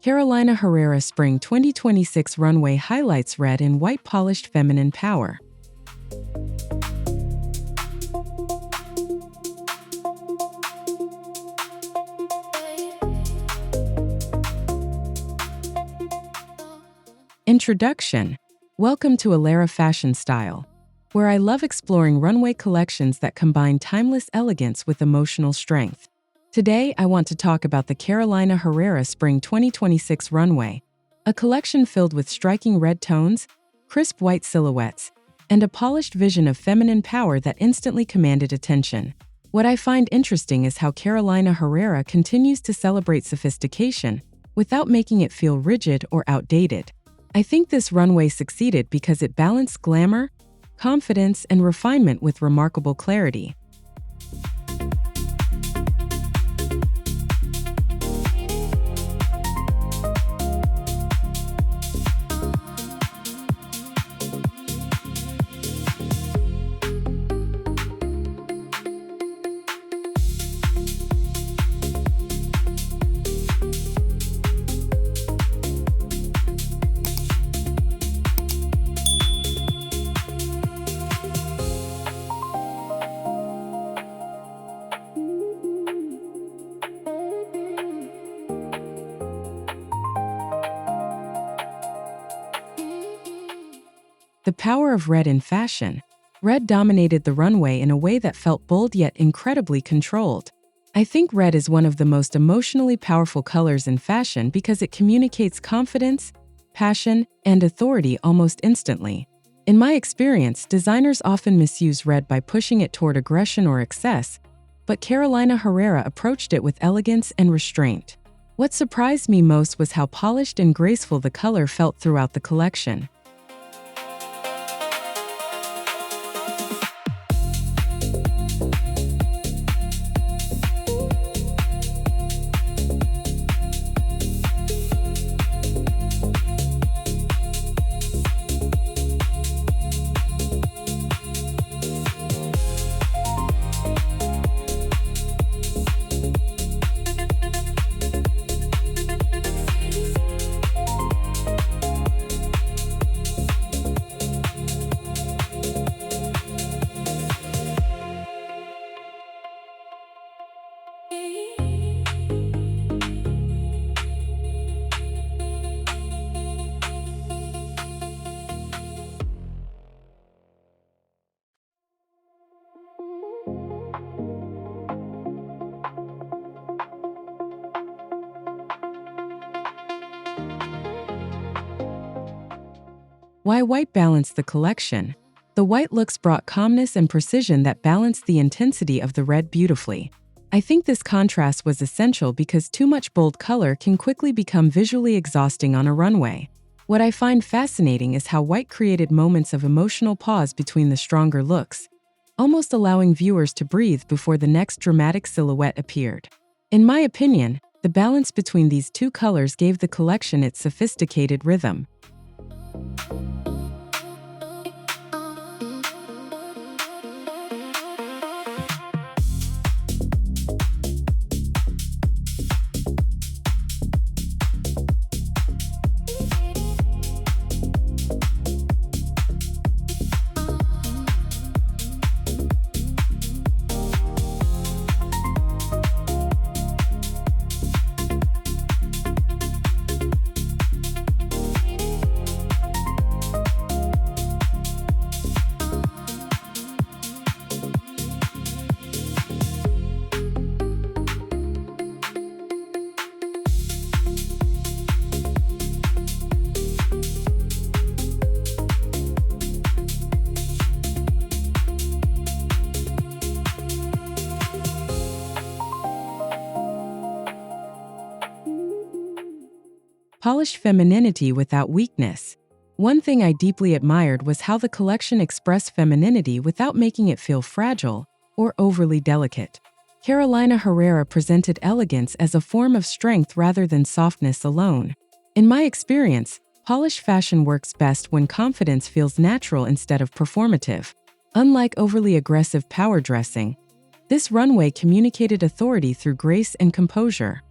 Carolina Herrera Spring 2026 Runway highlights red in white polished feminine power. Introduction. Welcome to Herrera Fashion Style, where I love exploring runway collections that combine timeless elegance with emotional strength. Today, I want to talk about the Carolina Herrera Spring 2026 Runway, a collection filled with striking red tones, crisp white silhouettes, and a polished vision of feminine power that instantly commanded attention. What I find interesting is how Carolina Herrera continues to celebrate sophistication without making it feel rigid or outdated. I think this runway succeeded because it balanced glamour, confidence, and refinement with remarkable clarity. The power of red in fashion. Red dominated the runway in a way that felt bold yet incredibly controlled. I think red is one of the most emotionally powerful colors in fashion because it communicates confidence, passion, and authority almost instantly. In my experience, designers often misuse red by pushing it toward aggression or excess, but Carolina Herrera approached it with elegance and restraint. What surprised me most was how polished and graceful the color felt throughout the collection. Why white balanced the collection? The white looks brought calmness and precision that balanced the intensity of the red beautifully. I think this contrast was essential because too much bold color can quickly become visually exhausting on a runway. What I find fascinating is how white created moments of emotional pause between the stronger looks, almost allowing viewers to breathe before the next dramatic silhouette appeared. In my opinion, the balance between these two colors gave the collection its sophisticated rhythm. Polished femininity without weakness. One thing I deeply admired was how the collection expressed femininity without making it feel fragile or overly delicate. Carolina Herrera presented elegance as a form of strength rather than softness alone. In my experience, polished fashion works best when confidence feels natural instead of performative. Unlike overly aggressive power dressing, this runway communicated authority through grace and composure.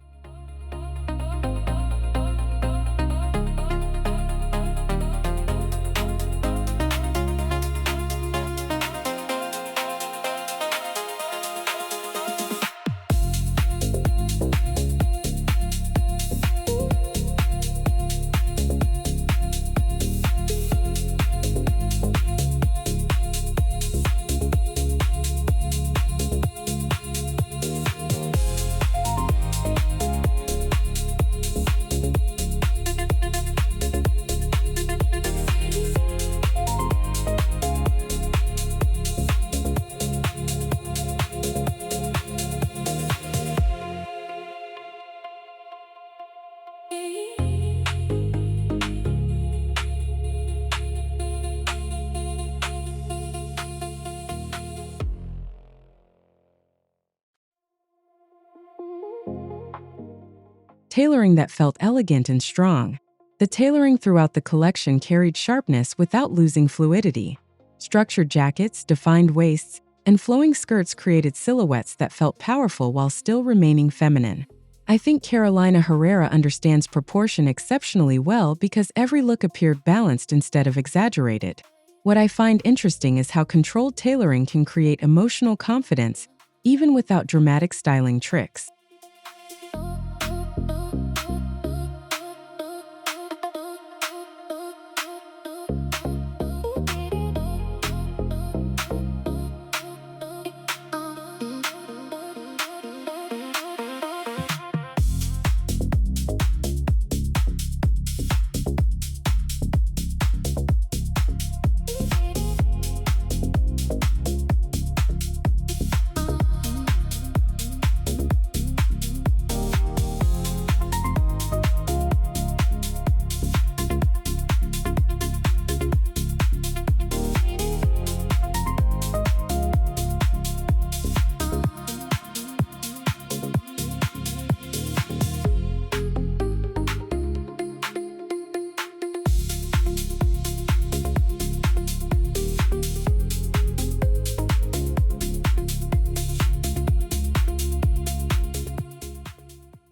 tailoring that felt elegant and strong. The tailoring throughout the collection carried sharpness without losing fluidity. Structured jackets, defined waists, and flowing skirts created silhouettes that felt powerful while still remaining feminine. I think Carolina Herrera understands proportion exceptionally well because every look appeared balanced instead of exaggerated. What I find interesting is how controlled tailoring can create emotional confidence, even without dramatic styling tricks.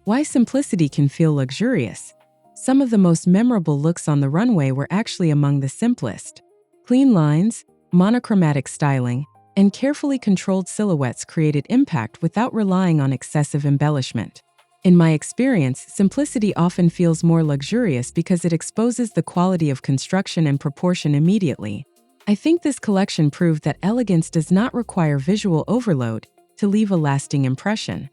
Why simplicity can feel luxurious. Some of the most memorable looks on the runway were actually among the simplest. Clean lines, monochromatic styling, and carefully controlled silhouettes created impact without relying on excessive embellishment. In my experience, simplicity often feels more luxurious because it exposes the quality of construction and proportion immediately. I think this collection proved that elegance does not require visual overload to leave a lasting impression.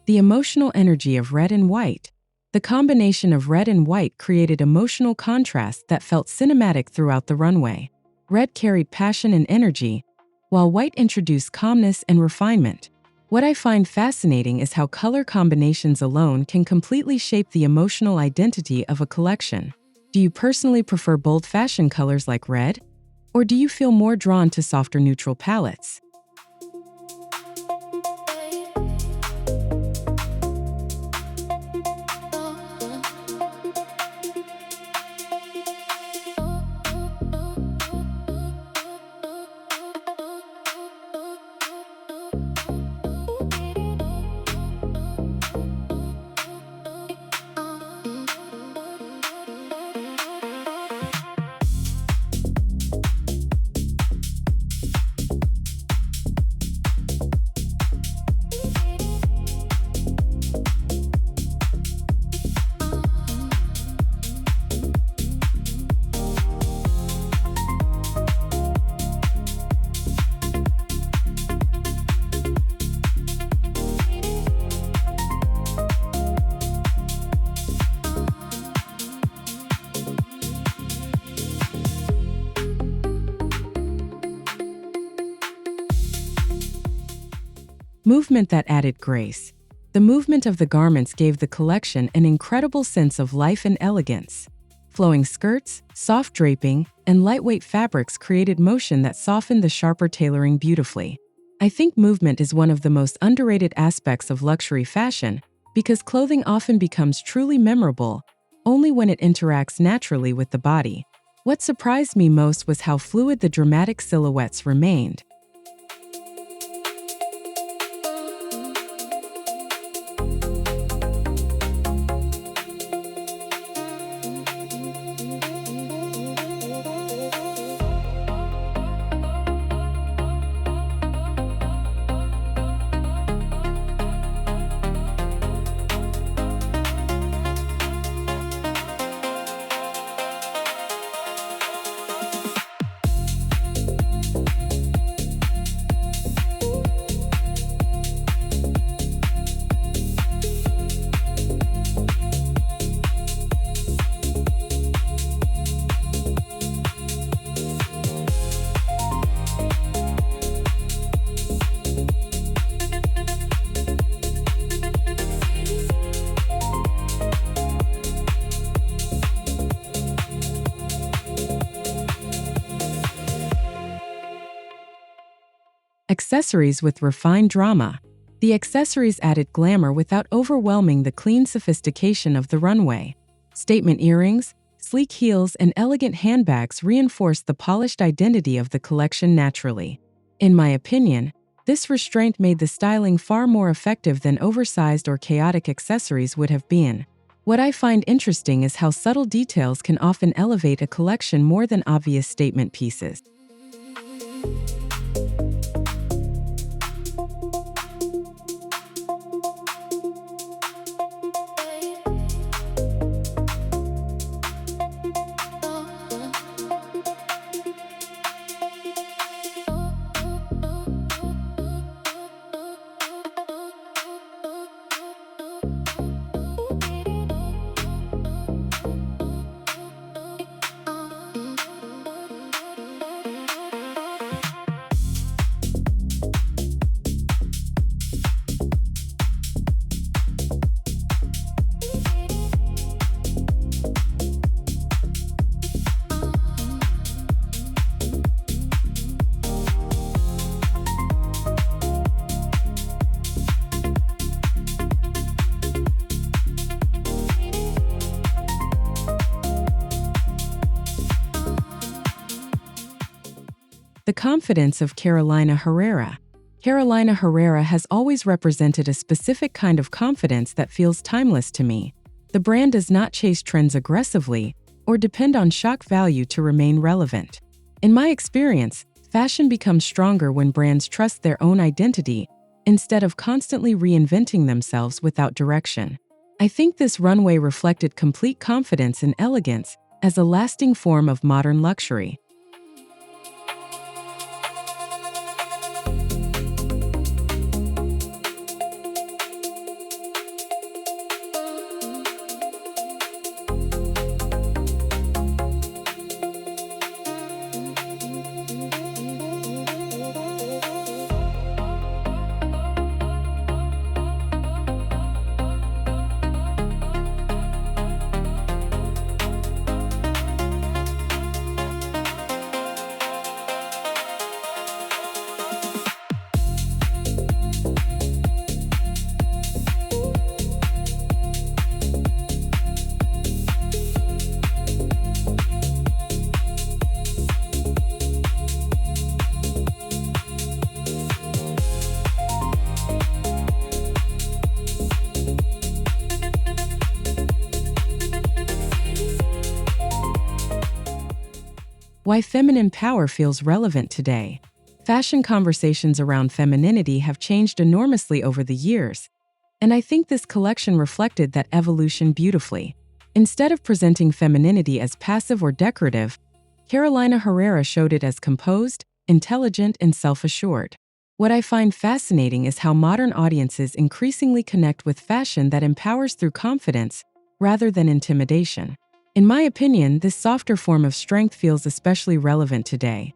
The emotional energy of red and white. The combination of red and white created emotional contrast that felt cinematic throughout the runway. Red carried passion and energy, while white introduced calmness and refinement. What I find fascinating is how color combinations alone can completely shape the emotional identity of a collection. Do you personally prefer bold fashion colors like red? Or do you feel more drawn to softer neutral palettes? Movement that added grace. The movement of the garments gave the collection an incredible sense of life and elegance. Flowing skirts, soft draping, and lightweight fabrics created motion that softened the sharper tailoring beautifully. I think movement is one of the most underrated aspects of luxury fashion because clothing often becomes truly memorable only when it interacts naturally with the body. What surprised me most was how fluid the dramatic silhouettes remained. Accessories with refined drama. The accessories added glamour without overwhelming the clean sophistication of the runway. Statement earrings, sleek heels, and elegant handbags reinforced the polished identity of the collection naturally. In my opinion, this restraint made the styling far more effective than oversized or chaotic accessories would have been. What I find interesting is how subtle details can often elevate a collection more than obvious statement pieces. The confidence of Carolina Herrera. Carolina Herrera has always represented a specific kind of confidence that feels timeless to me. The brand does not chase trends aggressively or depend on shock value to remain relevant. In my experience, fashion becomes stronger when brands trust their own identity instead of constantly reinventing themselves without direction. I think this runway reflected complete confidence and elegance as a lasting form of modern luxury. Why feminine power feels relevant today. Fashion conversations around femininity have changed enormously over the years, and I think this collection reflected that evolution beautifully. Instead of presenting femininity as passive or decorative, Carolina Herrera showed it as composed, intelligent, and self-assured. What I find fascinating is how modern audiences increasingly connect with fashion that empowers through confidence rather than intimidation. In my opinion, this softer form of strength feels especially relevant today.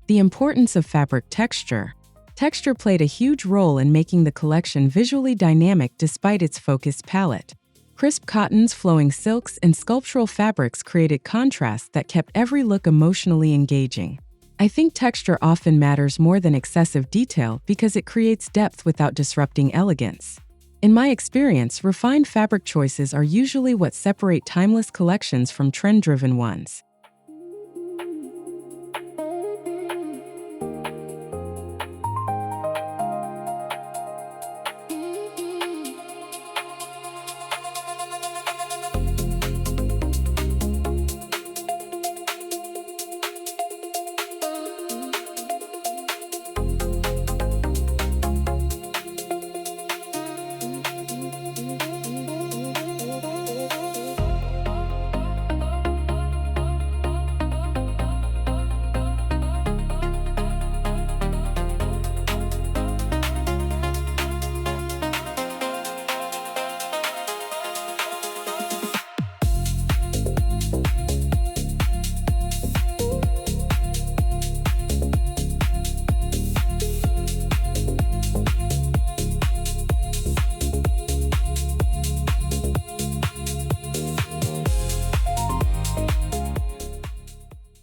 The importance of fabric texture. Texture played a huge role in making the collection visually dynamic despite its focused palette. Crisp cottons, flowing silks, and sculptural fabrics created contrasts that kept every look emotionally engaging. I think texture often matters more than excessive detail because it creates depth without disrupting elegance. In my experience, refined fabric choices are usually what separate timeless collections from trend-driven ones.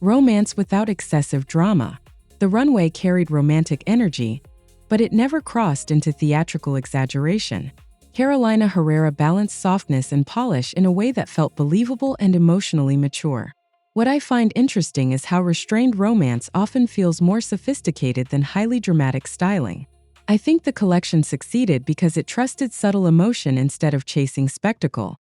Romance without excessive drama. The runway carried romantic energy, but it never crossed into theatrical exaggeration. Carolina Herrera balanced softness and polish in a way that felt believable and emotionally mature. What I find interesting is how restrained romance often feels more sophisticated than highly dramatic styling. I think the collection succeeded because it trusted subtle emotion instead of chasing spectacle.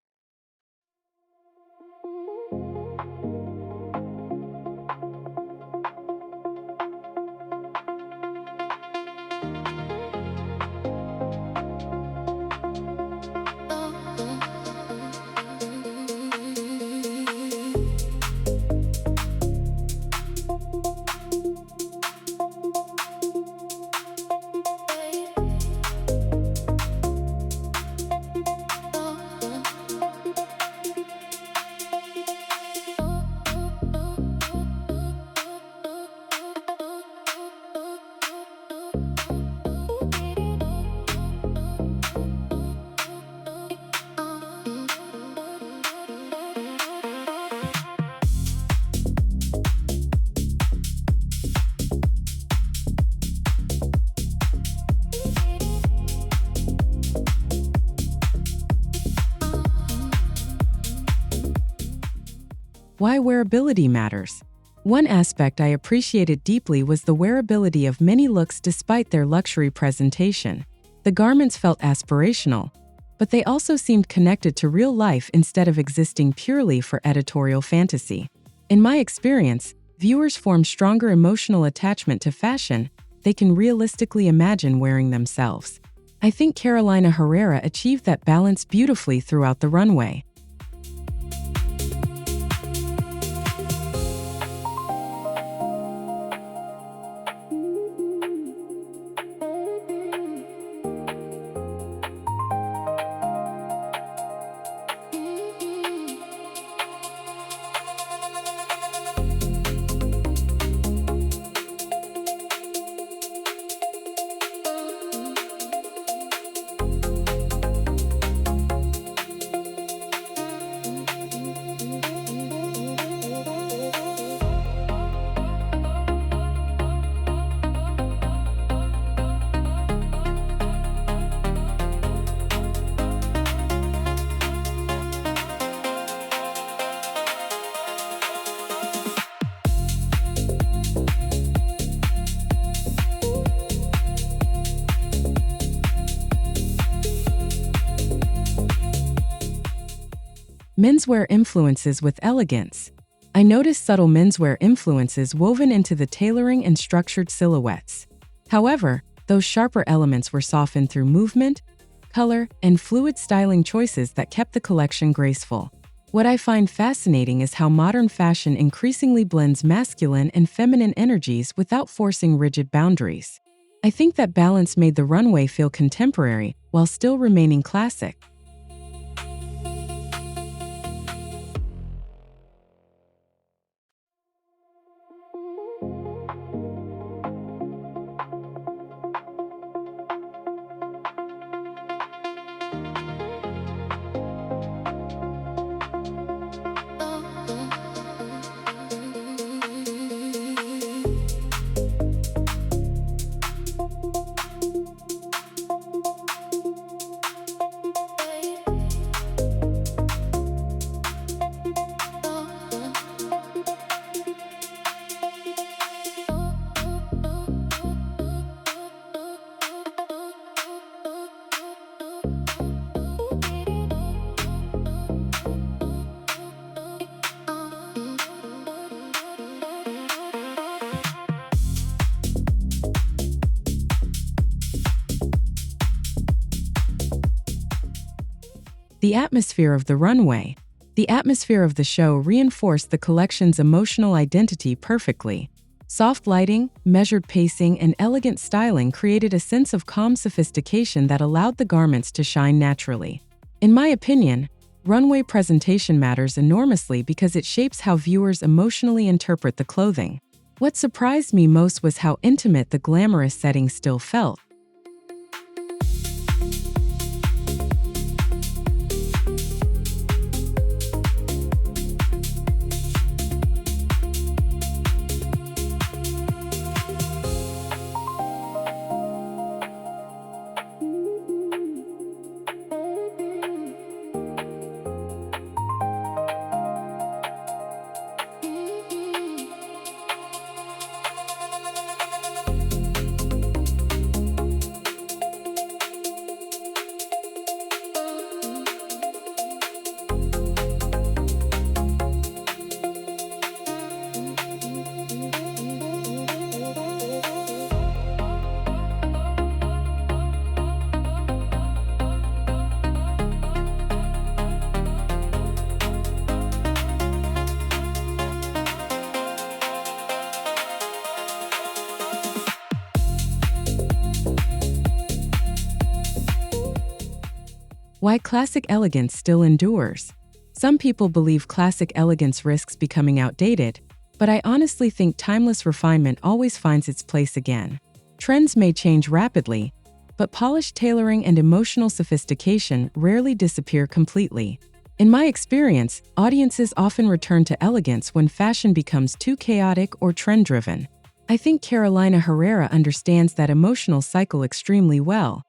Why wearability matters. One aspect I appreciated deeply was the wearability of many looks despite their luxury presentation. The garments felt aspirational, but they also seemed connected to real life instead of existing purely for editorial fantasy. In my experience, viewers form stronger emotional attachment to fashion they can realistically imagine wearing themselves. I think Carolina Herrera achieved that balance beautifully throughout the runway. Menswear influences with elegance. I noticed subtle menswear influences woven into the tailoring and structured silhouettes. However, those sharper elements were softened through movement, color, and fluid styling choices that kept the collection graceful. What I find fascinating is how modern fashion increasingly blends masculine and feminine energies without forcing rigid boundaries. I think that balance made the runway feel contemporary while still remaining classic. The atmosphere of the runway. The atmosphere of the show reinforced the collection's emotional identity perfectly. Soft lighting, measured pacing, and elegant styling created a sense of calm sophistication that allowed the garments to shine naturally. In my opinion, runway presentation matters enormously because it shapes how viewers emotionally interpret the clothing. What surprised me most was how intimate the glamorous setting still felt. Why classic elegance still endures. Some people believe classic elegance risks becoming outdated, but I honestly think timeless refinement always finds its place again. Trends may change rapidly, but polished tailoring and emotional sophistication rarely disappear completely. In my experience, audiences often return to elegance when fashion becomes too chaotic or trend-driven. I think Carolina Herrera understands that emotional cycle extremely well.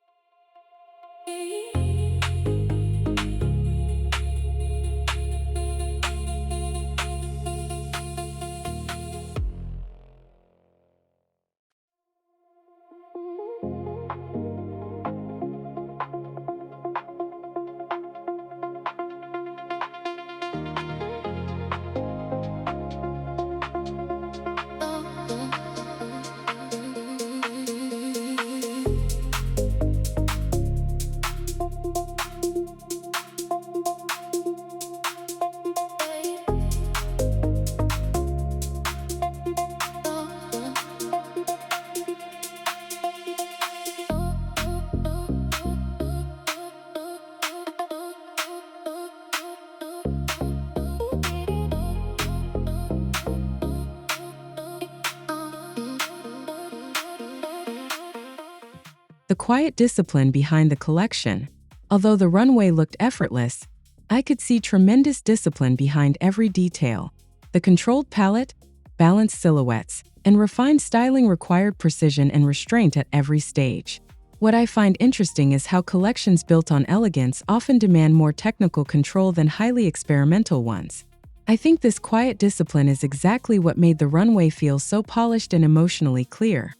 The quiet discipline behind the collection. Although the runway looked effortless, I could see tremendous discipline behind every detail. The controlled palette, balanced silhouettes, and refined styling required precision and restraint at every stage. What I find interesting is how collections built on elegance often demand more technical control than highly experimental ones. I think this quiet discipline is exactly what made the runway feel so polished and emotionally clear.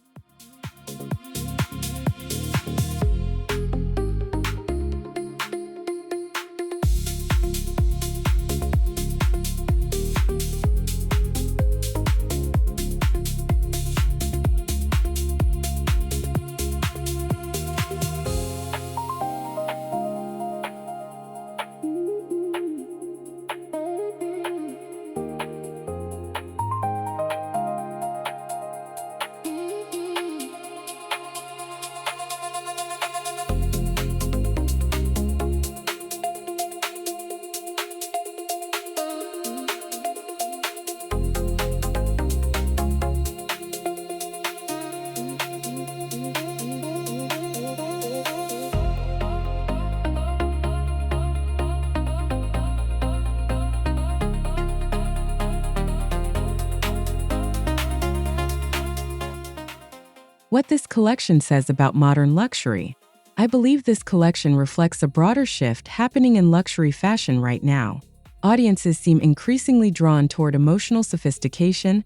What this collection says about modern luxury. I believe this collection reflects a broader shift happening in luxury fashion right now. Audiences seem increasingly drawn toward emotional sophistication,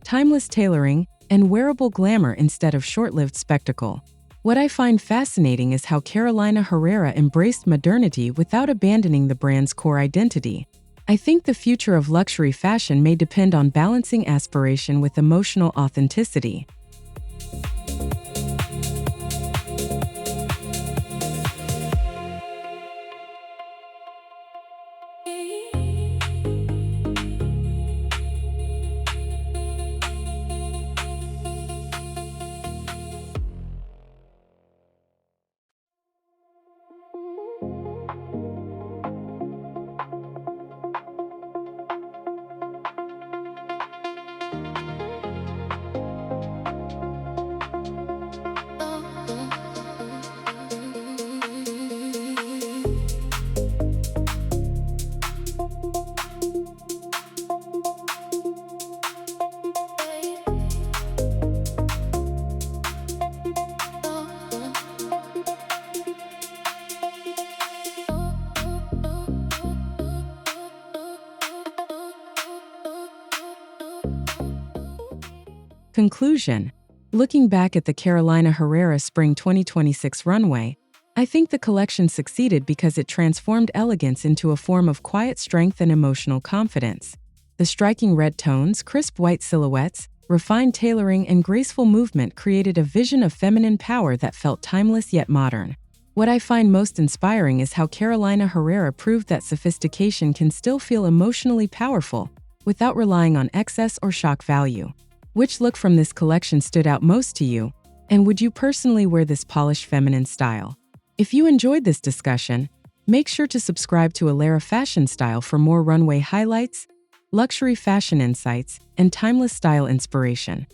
timeless tailoring, and wearable glamour instead of short-lived spectacle. What I find fascinating is how Carolina Herrera embraced modernity without abandoning the brand's core identity. I think the future of luxury fashion may depend on balancing aspiration with emotional authenticity. Conclusion. Looking back at the Carolina Herrera Spring 2026 runway, I think the collection succeeded because it transformed elegance into a form of quiet strength and emotional confidence. The striking red tones, crisp white silhouettes, refined tailoring, and graceful movement created a vision of feminine power that felt timeless yet modern. What I find most inspiring is how Carolina Herrera proved that sophistication can still feel emotionally powerful without relying on excess or shock value. Which look from this collection stood out most to you? And would you personally wear this polished feminine style? If you enjoyed this discussion, Make sure to subscribe to Alera Fashion Style for more runway highlights, luxury fashion insights, and timeless style inspiration.